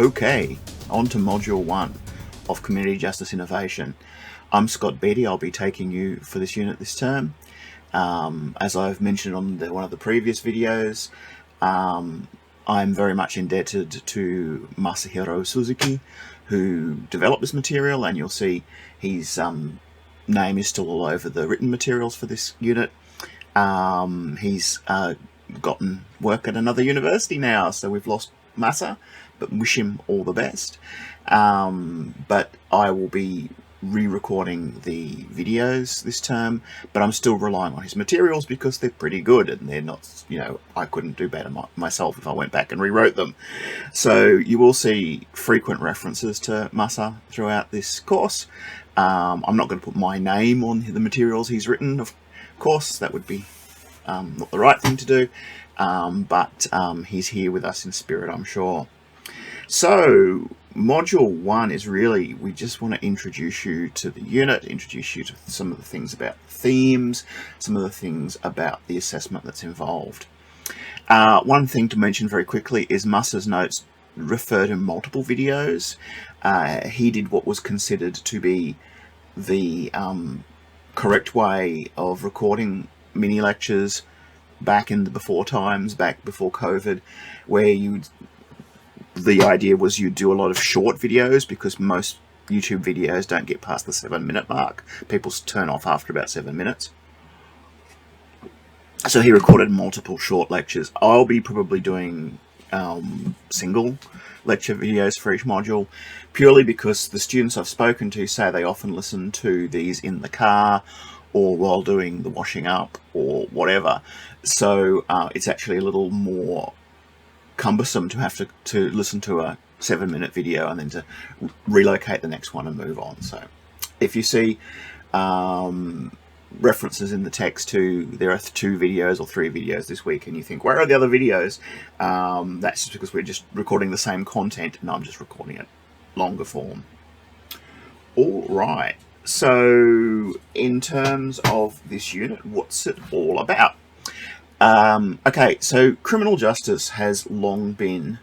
Okay, on to Module 1 of Community Justice Innovation. I'm Scott Beatty. I'll be taking you for this unit this term. As I've mentioned on one of the previous videos, I'm very much indebted to Masahiro Suzuki, who developed this material, and you'll see his name is still all over the written materials for this unit. He's gotten work at another university now, so we've lost Masa, but wish him all the best. But I will be re-recording the videos this term, but I'm still relying on his materials because they're pretty good, and they're not, I couldn't do better myself if I went back and rewrote them. So you will see frequent references to Masa throughout this course. I'm not going to put my name on the materials he's written, of course. That would be not the right thing to do, but he's here with us in spirit, I'm sure. So Module 1 is really, we just want to introduce you to the unit, introduce you to some of the things about themes, some of the things about the assessment that's involved. One thing to mention very quickly is Masa's notes refer to multiple videos. He did what was considered to be the correct way of recording mini lectures back in the before times, back before COVID, where the idea was you do a lot of short videos because most YouTube videos don't get past the 7-minute mark. People turn off after about 7 minutes. So he recorded multiple short lectures. I'll be probably doing single lecture videos for each module, purely because the students I've spoken to say they often listen to these in the car or while doing the washing up or whatever. So it's actually a little more cumbersome to have to listen to a 7-minute video and then to relocate the next one and move on. So if you see references in the text to there are 2 videos or 3 videos this week and you think, where are the other videos? That's just because we're just recording the same content and I'm just recording it longer form. All right, so in terms of this unit, what's it all about? Okay, so criminal justice has long been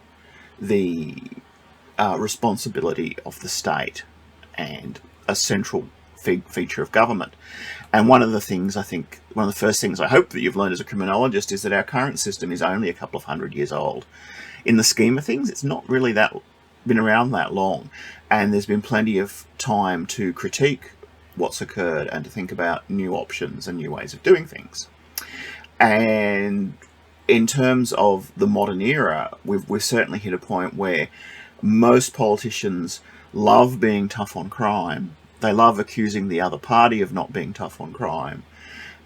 the responsibility of the state and a central feature of government. And one of the first things I hope that you've learned as a criminologist is that our current system is only a couple of 100 years old. In the scheme of things, it's not really been around that long, and there's been plenty of time to critique what's occurred and to think about new options and new ways of doing things. And in terms of the modern era, we've certainly hit a point where most politicians love being tough on crime. They love accusing the other party of not being tough on crime.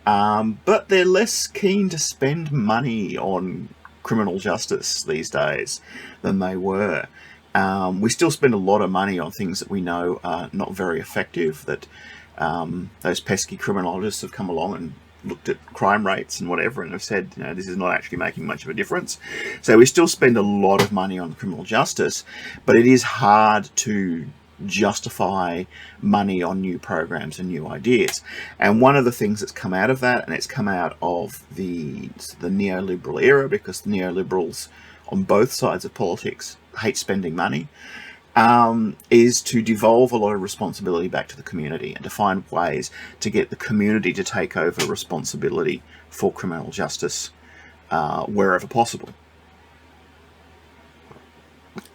But they're less keen to spend money on criminal justice these days than they were. We still spend a lot of money on things that we know are not very effective, that those pesky criminologists have come along and looked at crime rates and whatever and have said, this is not actually making much of a difference. So we still spend a lot of money on criminal justice, but it is hard to justify money on new programs and new ideas. And one of the things that's come out of that, and it's come out of the neoliberal era, because the neoliberals on both sides of politics hate spending money, is to devolve a lot of responsibility back to the community and to find ways to get the community to take over responsibility for criminal justice wherever possible.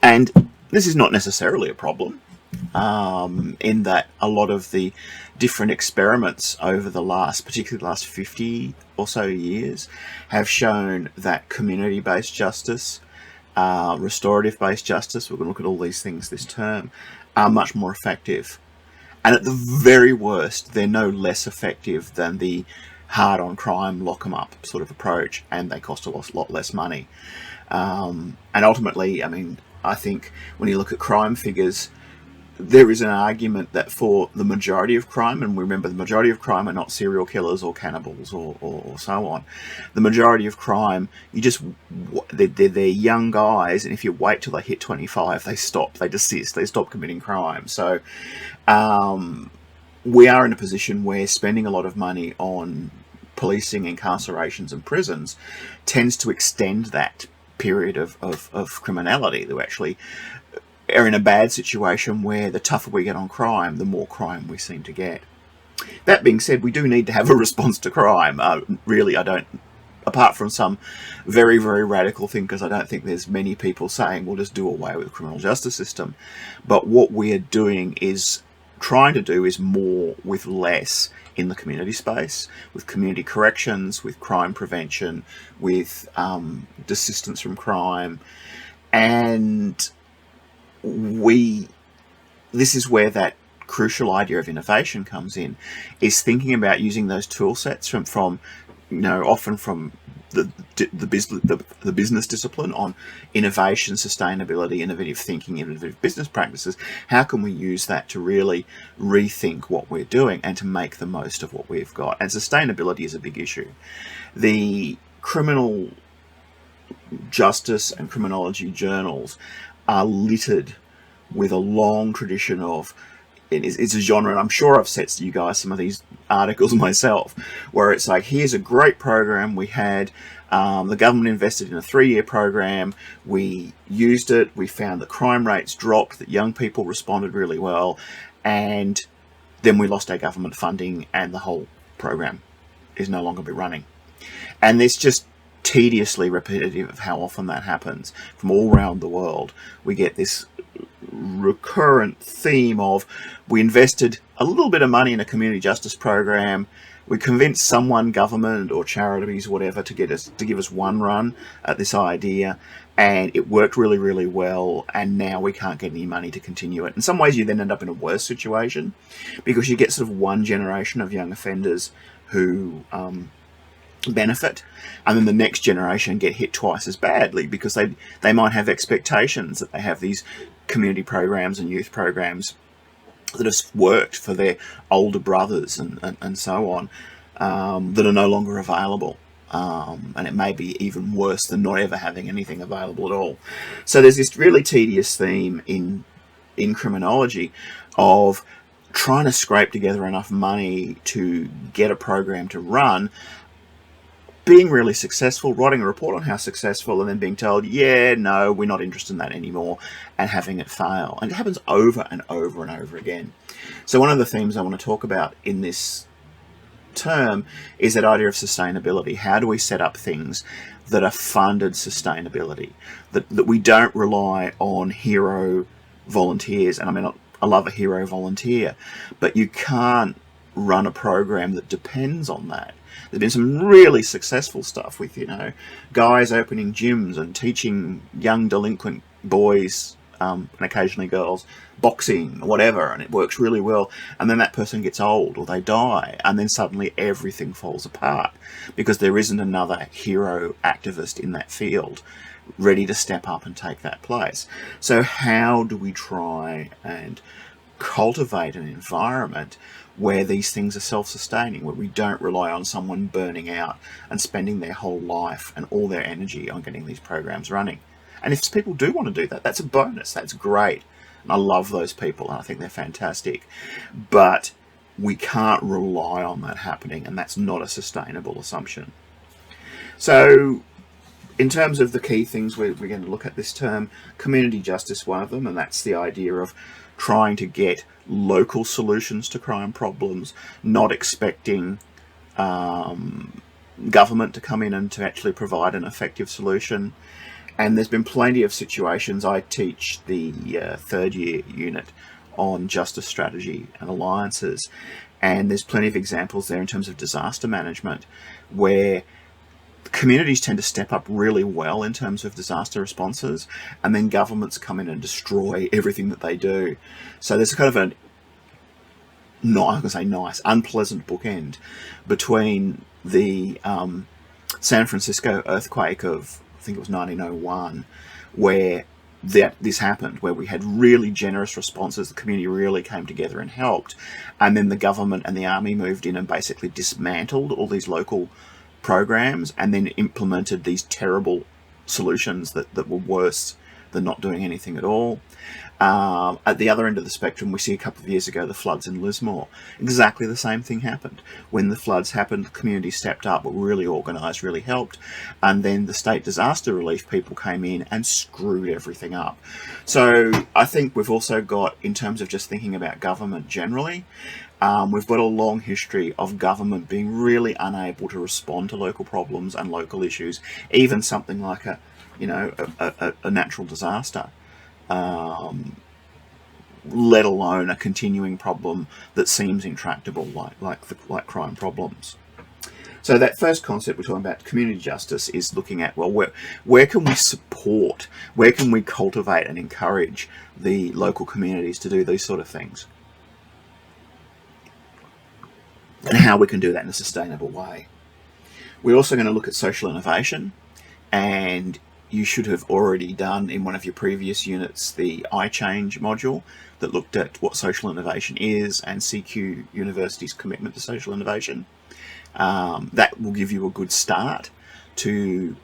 And this is not necessarily a problem, in that a lot of the different experiments over particularly the last 50 or so years, have shown that community-based justice, restorative-based justice, we're going to look at all these things this term, are much more effective. And at the very worst, they're no less effective than the hard-on-crime, lock-em-up sort of approach, and they cost a lot less money. And ultimately, I think when you look at crime figures, there is an argument that for the majority of crime, and remember the majority of crime are not serial killers or cannibals or so on, the majority of crime, they're young guys, and if you wait till they hit 25, they desist, they stop committing crime. So we are in a position where spending a lot of money on policing, incarcerations and prisons tends to extend that period of criminality, to actually are in a bad situation where the tougher we get on crime, the more crime we seem to get. That being said, we do need to have a response to crime. Really, I don't, apart from some very, very radical thinkers, I don't think there's many people saying we'll just do away with the criminal justice system. But what we are doing is trying to do is more with less in the community space, with community corrections, with crime prevention, with desistance from crime. And this is where that crucial idea of innovation comes in, is thinking about using those tool sets from often from the business discipline on innovation, sustainability, innovative thinking, innovative business practices. How can we use that to really rethink what we're doing and to make the most of what we've got? And sustainability is a big issue. The criminal justice and criminology journals are littered with a long tradition of, it's a genre, and I'm sure I've set you guys some of these articles myself, where it's like, here's a great program we had, the government invested in a 3-year program, we used it, we found that crime rates dropped, that young people responded really well, and then we lost our government funding and the whole program is no longer be running. And it's just tediously repetitive of how often that happens from all around the world. We get this recurrent theme of, we invested a little bit of money in a community justice program, we convinced someone, government or charities, whatever, to give us one run at this idea, and it worked really, really well, and now we can't get any money to continue it. In some ways you then end up in a worse situation, because you get sort of one generation of young offenders who benefit, and then the next generation get hit twice as badly, because they might have expectations that they have these community programs and youth programs that have worked for their older brothers and so on, that are no longer available. And it may be even worse than not ever having anything available at all. So there's this really tedious theme in criminology of trying to scrape together enough money to get a program to run, being really successful, writing a report on how successful, and then being told, yeah, no, we're not interested in that anymore, and having it fail. And it happens over and over and over again. So one of the themes I want to talk about in this term is that idea of sustainability. How do we set up things that are funded sustainability, that we don't rely on hero volunteers? And I mean, I love a hero volunteer, but you can't run a program that depends on that. There's been some really successful stuff with, guys opening gyms and teaching young delinquent boys and occasionally girls boxing or whatever, and it works really well. And then that person gets old or they die, and then suddenly everything falls apart because there isn't another hero activist in that field ready to step up and take that place. So how do we try and cultivate an environment where these things are self-sustaining, where we don't rely on someone burning out and spending their whole life and all their energy on getting these programs running? And if people do want to do that, that's a bonus, that's great. And I love those people and I think they're fantastic. But we can't rely on that happening, and that's not a sustainable assumption. So in terms of the key things we're going to look at this term, community justice, one of them, and that's the idea of trying to get local solutions to crime problems, not expecting government to come in and to actually provide an effective solution. And there's been plenty of situations. I teach the third year unit on justice strategy and alliances, and there's plenty of examples there in terms of disaster management where communities tend to step up really well in terms of disaster responses, and then governments come in and destroy everything that they do. So there's kind of an, unpleasant bookend between the San Francisco earthquake of, I think it was 1901, where this happened, where we had really generous responses, the community really came together and helped, and then the government and the army moved in and basically dismantled all these local programs and then implemented these terrible solutions that were worse than not doing anything at all. At the other end of the spectrum, we see a couple of years ago the floods in Lismore. Exactly the same thing happened. When the floods happened, the community stepped up, were really organised, really helped, and then the state disaster relief people came in and screwed everything up. So I think we've also got, in terms of just thinking about government generally, we've got a long history of government being really unable to respond to local problems and local issues, even something like a natural disaster. Let alone a continuing problem that seems intractable, like crime problems. So that first concept we're talking about, community justice, is looking at, well, where can we support, where can we cultivate and encourage the local communities to do these sort of things, and how we can do that in a sustainable way. We're also going to look at social innovation, and you should have already done in one of your previous units the iChange module that looked at what social innovation is and CQ University's commitment to social innovation. That will give you a good start to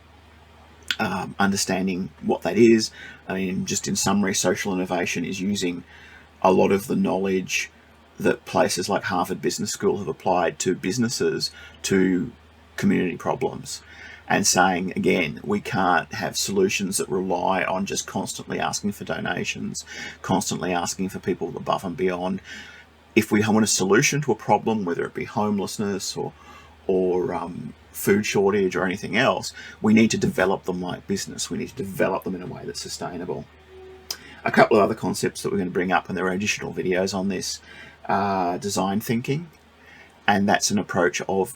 understanding what that is. I mean, just in summary, social innovation is using a lot of the knowledge that places like Harvard Business School have applied to businesses to community problems, and saying, again, we can't have solutions that rely on just constantly asking for donations, constantly asking for people above and beyond. If we want a solution to a problem, whether it be homelessness or food shortage or anything else, we need to develop them like business. We need to develop them in a way that's sustainable. A couple of other concepts that we're going to bring up, and there are additional videos on this, design thinking, and that's an approach of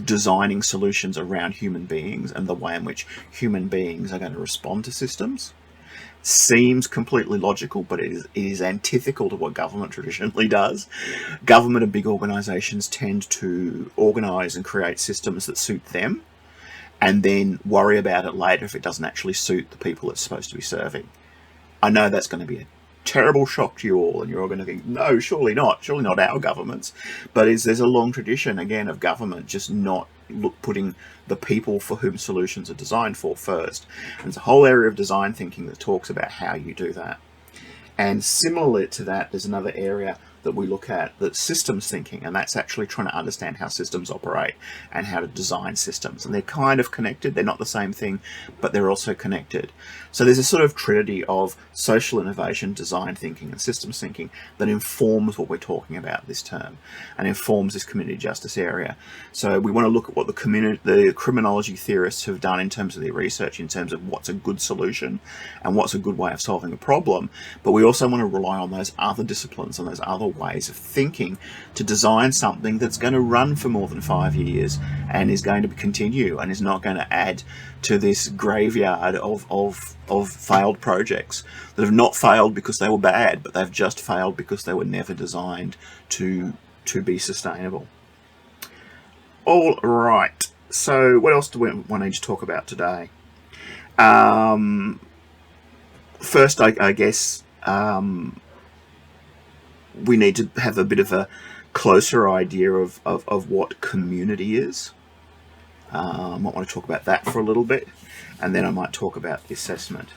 designing solutions around human beings and the way in which human beings are going to respond to systems. Seems completely logical, but it is antithetical to what government traditionally does. Government and big organisations tend to organise and create systems that suit them, and then worry about it later if it doesn't actually suit the people it's supposed to be serving. I know that's going to be a terrible shock to you all, and you're all going to think, no, surely not our governments. But there's a long tradition, again, of government just not putting the people for whom solutions are designed for first. And there's a whole area of design thinking that talks about how you do that. And similar to that, there's another area that we look at that's systems thinking, and that's actually trying to understand how systems operate and how to design systems. And they're kind of connected. They're not the same thing, but they're also connected. So there's a sort of trinity of social innovation, design thinking, and systems thinking that informs what we're talking about this term and informs this community justice area. So we want to look at what the criminology theorists have done in terms of their research, in terms of what's a good solution and what's a good way of solving a problem. But we also want to rely on those other disciplines and those other ways of thinking to design something that's going to run for more than 5 years and is going to continue and is not going to add to this graveyard of failed projects that have not failed because they were bad, but they've just failed because they were never designed to be sustainable. All right, so what else do we need to talk about today? First, I guess we need to have a bit of a closer idea of what community is. I might want to talk about that for a little bit, and then I might talk about the assessment.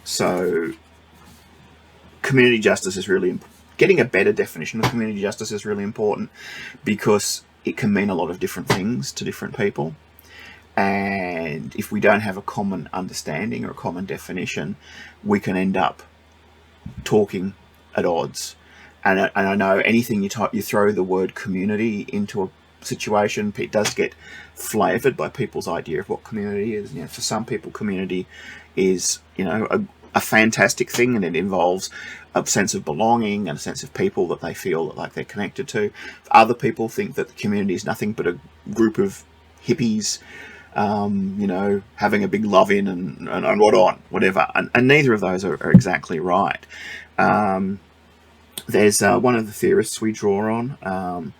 So community justice is really important. Getting a better definition of community justice is really important, because it can mean a lot of different things to different people. And if we don't have a common understanding or a common definition, we can end up talking at odds. And I know anything you throw the word community into a situation, it does get flavoured by people's idea of what community is. For some people, community is a fantastic thing, and it involves a sense of belonging and a sense of people that they feel like they're connected to. Other people think that the community is nothing but a group of hippies, having a big love-in and whatever. And neither of those are exactly right. There's one of the theorists we draw on,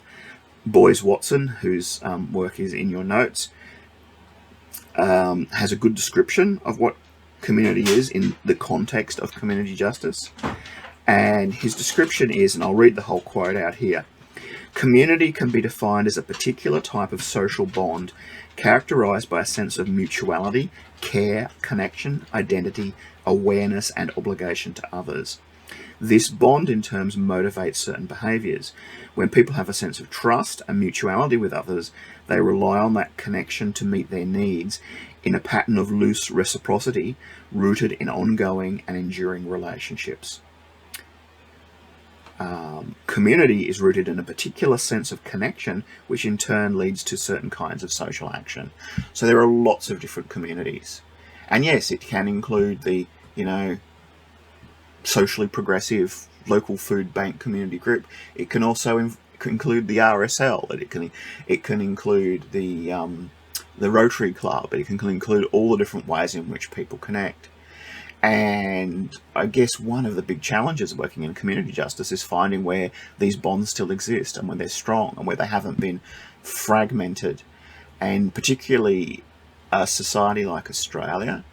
Boyes Watson, whose work is in your notes, has a good description of what community is in the context of community justice. And his description is, and I'll read the whole quote out here, Community can be defined as a particular type of social bond characterized by a sense of mutuality, care, connection, identity, awareness, and obligation to others. This bond in turns motivates certain behaviours. When people have a sense of trust and mutuality with others, they rely on that connection to meet their needs in a pattern of loose reciprocity rooted in ongoing and enduring relationships. Community is rooted in a particular sense of connection, which in turn leads to certain kinds of social action. So there are lots of different communities. And yes, it can include the, socially progressive local food bank community group. It can also include the RSL. It can include the Rotary Club. It can include all the different ways in which people connect. And I guess one of the big challenges of working in community justice is finding where these bonds still exist and where they're strong and where they haven't been fragmented. And particularly a society like Australia,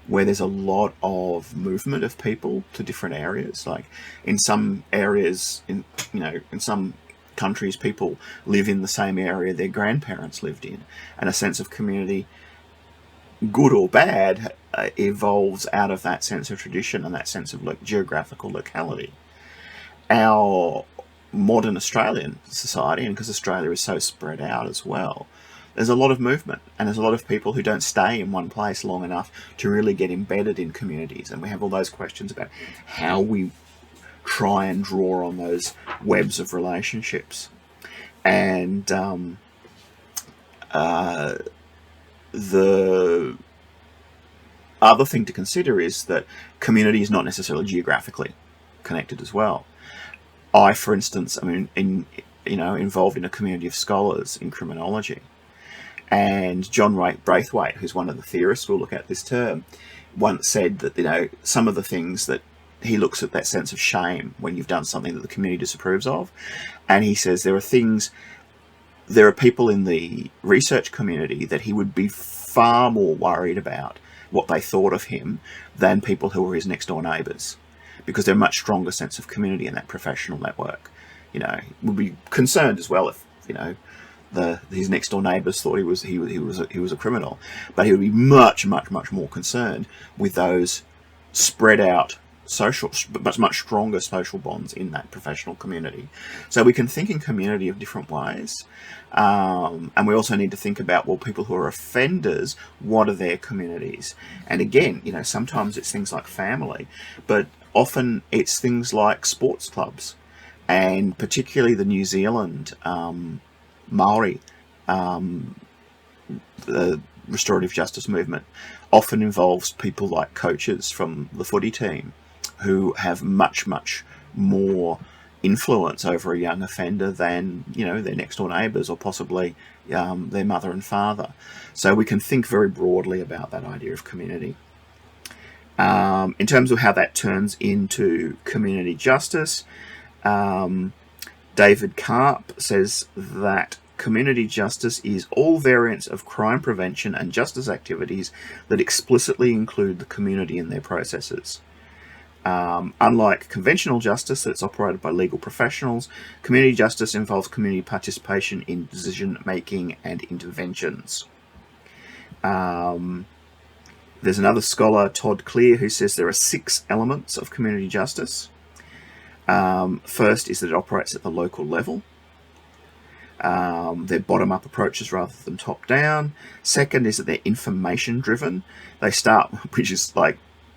where there's a lot of movement of people to different areas. Like in some areas, in some countries, people live in the same area their grandparents lived in, and a sense of community, good or bad, evolves out of that sense of tradition and that sense of geographical locality. Our modern Australian society, and because Australia is so spread out as well, there's a lot of movement, and there's a lot of people who don't stay in one place long enough to really get embedded in communities. And we have all those questions about how we try and draw on those webs of relationships. And the other thing to consider is that community is not necessarily geographically connected as well. I, for instance, involved in a community of scholars in criminology. And John Braithwaite, who's one of the theorists we'll look at this term, once said that, some of the things that he looks at that sense of shame when you've done something that the community disapproves of. And he says there are people in the research community that he would be far more worried about what they thought of him than people who were his next door neighbours, because they're a much stronger sense of community in that professional network. Would be concerned as well if, his next door neighbours thought he was a criminal, but he would be much more concerned with those spread out social, but much stronger social bonds in that professional community. So we can think in community of different ways, and we also need to think about, well, people who are offenders, what are their communities? And again, sometimes it's things like family, but often it's things like sports clubs, and particularly the New Zealand Maori the restorative justice movement often involves people like coaches from the footy team who have much more influence over a young offender than their next door neighbours, or possibly their mother and father. So we can think very broadly about that idea of community. In terms of how that turns into community justice, David Karp says that community justice is all variants of crime prevention and justice activities that explicitly include the community in their processes. Unlike conventional justice that's operated by legal professionals, community justice involves community participation in decision-making and interventions. There's another scholar, Todd Clear, who says there are 6 elements of community justice. First is that it operates at the local level. They're bottom-up approaches rather than top-down. Second is that they're information-driven. They start, which is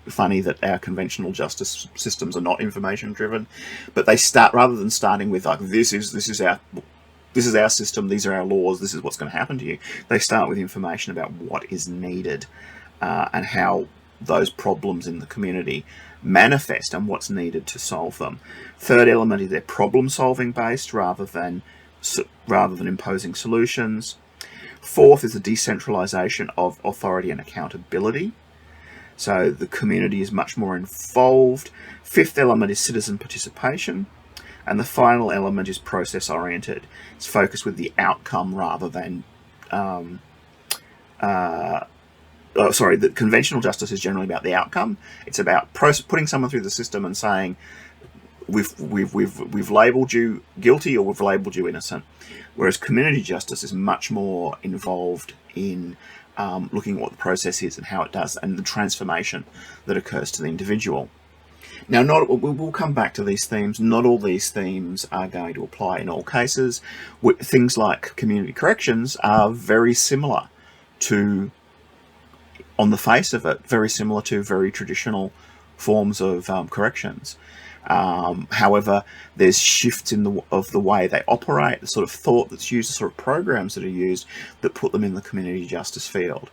funny that our conventional justice systems are not information-driven, but they start, rather than starting with this is our system, these are our laws, this is what's going to happen to you. They start with information about what is needed and how those problems in the community manifest and what's needed to solve them. Third element is they're problem-solving based rather than imposing solutions. Fourth is the decentralization of authority and accountability. So the community is much more involved. Fifth element is citizen participation. And the final element is process-oriented. It's focused with the outcome rather than... the conventional justice is generally about the outcome. It's about putting someone through the system and saying, we've labelled you guilty or we've labelled you innocent, whereas community justice is much more involved in looking at what the process is and how it does, and the transformation that occurs to the individual. Now, we'll come back to these themes. Not all these themes are going to apply in all cases. Things like community corrections are very similar to, on the face of it, very similar to very traditional forms of corrections. However, there's shifts in the way they operate, the sort of thought that's used, the sort of programs that are used that put them in the community justice field.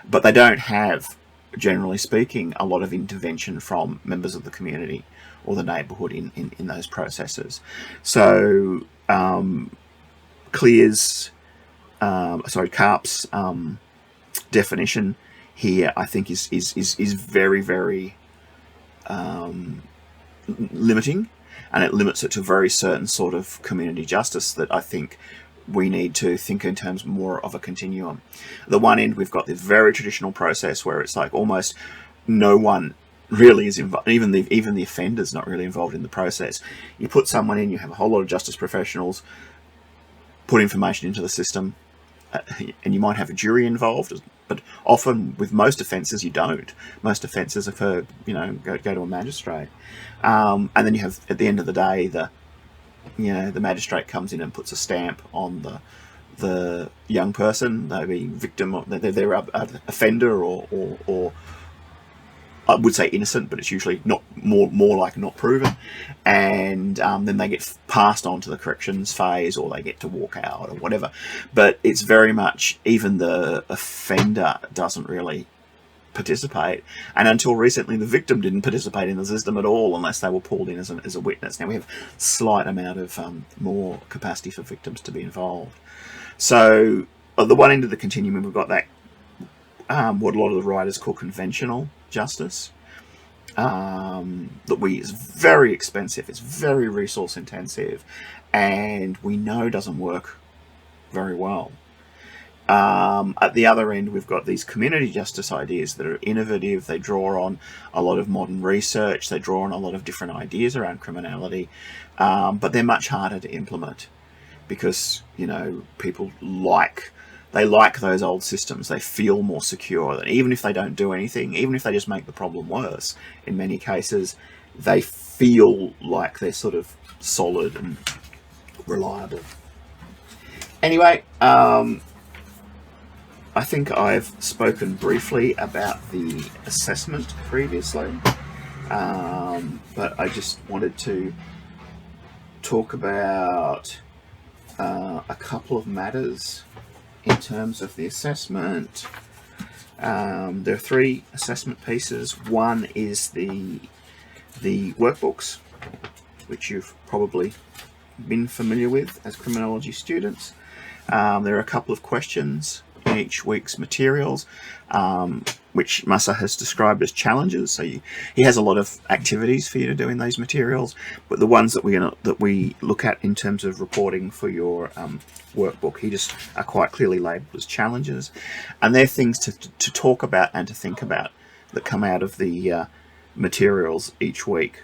But they don't have, generally speaking, a lot of intervention from members of the community or the neighbourhood in those processes. So CARP's definition here, I think, is very, very limiting, and it limits it to very certain sort of community justice that I think we need to think in terms more of a continuum. At the one end, we've got this very traditional process where it's like almost no one really is involved, even the offender's not really involved in the process. You put someone in, you have a whole lot of justice professionals put information into the system, and you might have a jury involved, but often with most offences you don't. Most offences occur, go to a magistrate, and then you have, at the end of the day, the magistrate comes in and puts a stamp on the young person. They be victim, or they're an offender, or I would say innocent, but it's usually not more like not proven, and then they get passed on to the corrections phase, or they get to walk out or whatever. But it's very much, even the offender doesn't really participate, and until recently the victim didn't participate in the system at all unless they were pulled in as a witness. Now we have a slight amount of more capacity for victims to be involved. So at the one end of the continuum, we've got that what a lot of the writers call conventional justice, that is very expensive, it's very resource intensive, and we know doesn't work very well. At the other end, we've got these community justice ideas that are innovative. They draw on a lot of modern research, they draw on a lot of different ideas around criminality, but they're much harder to implement because people like those old systems. They feel more secure, that even if they don't do anything, even if they just make the problem worse, in many cases they feel like they're sort of solid and reliable. Anyway, I think I've spoken briefly about the assessment previously, but I just wanted to talk about a couple of matters in terms of the assessment. There are three assessment pieces. One is the workbooks, which you've probably been familiar with as criminology students. There are a couple of questions in each week's materials, which Masa has described as challenges. So he has a lot of activities for you to do in those materials, but the ones that we look at in terms of reporting for your workbook, he just are quite clearly labelled as challenges, and they're things to talk about and to think about that come out of the materials each week.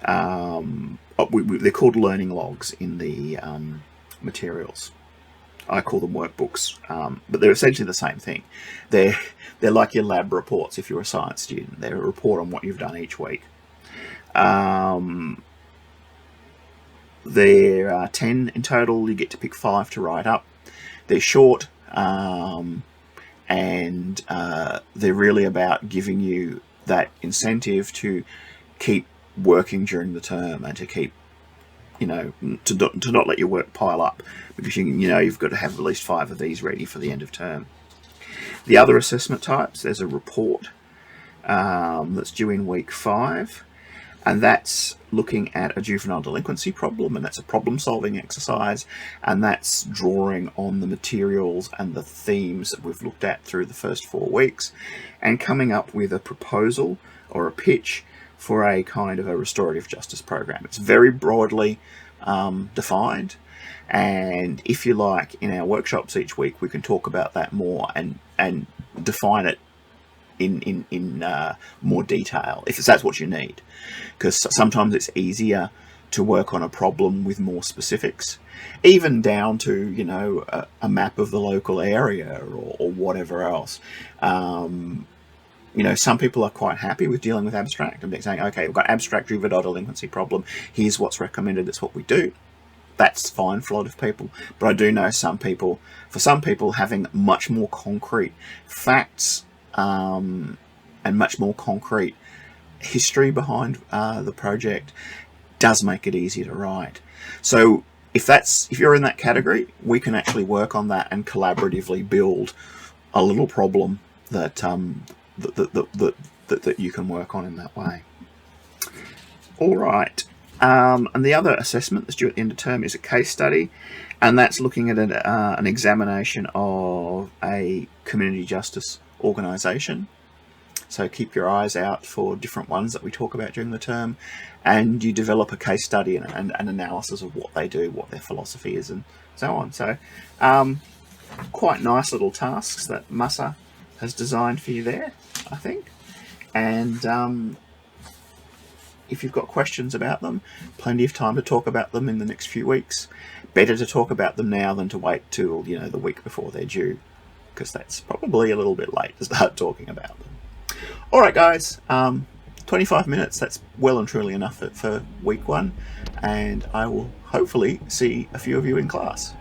They're called learning logs in the materials. I call them workbooks, but they're essentially the same thing. They're like your lab reports if you're a science student. They're a report on what you've done each week. There are 10 in total. You get to pick 5 to write up. They're short, and they're really about giving you that incentive to keep working during the term and to keep, to not let your work pile up, because you've got to have at least 5 of these ready for the end of term. The other assessment types, there's a report that's due in week 5, and that's looking at a juvenile delinquency problem, and that's a problem-solving exercise, and that's drawing on the materials and the themes that we've looked at through the first 4 weeks and coming up with a proposal or a pitch for a kind of a restorative justice program. It's very broadly defined, and if you like, in our workshops each week we can talk about that more and define it in more detail, if that's what you need, because sometimes it's easier to work on a problem with more specifics, even down to, you know, a map of the local area or whatever else. You know, some people are quite happy with dealing with abstract and saying, okay, we've got abstract juvenile delinquency problem, here's what's recommended, it's what we do. That's fine for a lot of people, but I do know for some people having much more concrete facts and much more concrete history behind the project does make it easier to write. So if you're in that category, we can actually work on that and collaboratively build a little problem that that you can work on in that way. All right. And the other assessment that's due at the end of term is a case study, and that's looking at an examination of a community justice organisation. So keep your eyes out for different ones that we talk about during the term, and you develop a case study and an analysis of what they do, what their philosophy is, and so on. So quite nice little tasks that Masa has designed for you there, I think. And if you've got questions about them, plenty of time to talk about them in the next few weeks. Better to talk about them now than to wait till, you know, the week before they're due, because that's probably a little bit late to start talking about them. All right, guys, 25 minutes, that's well and truly enough for week one, and I will hopefully see a few of you in class.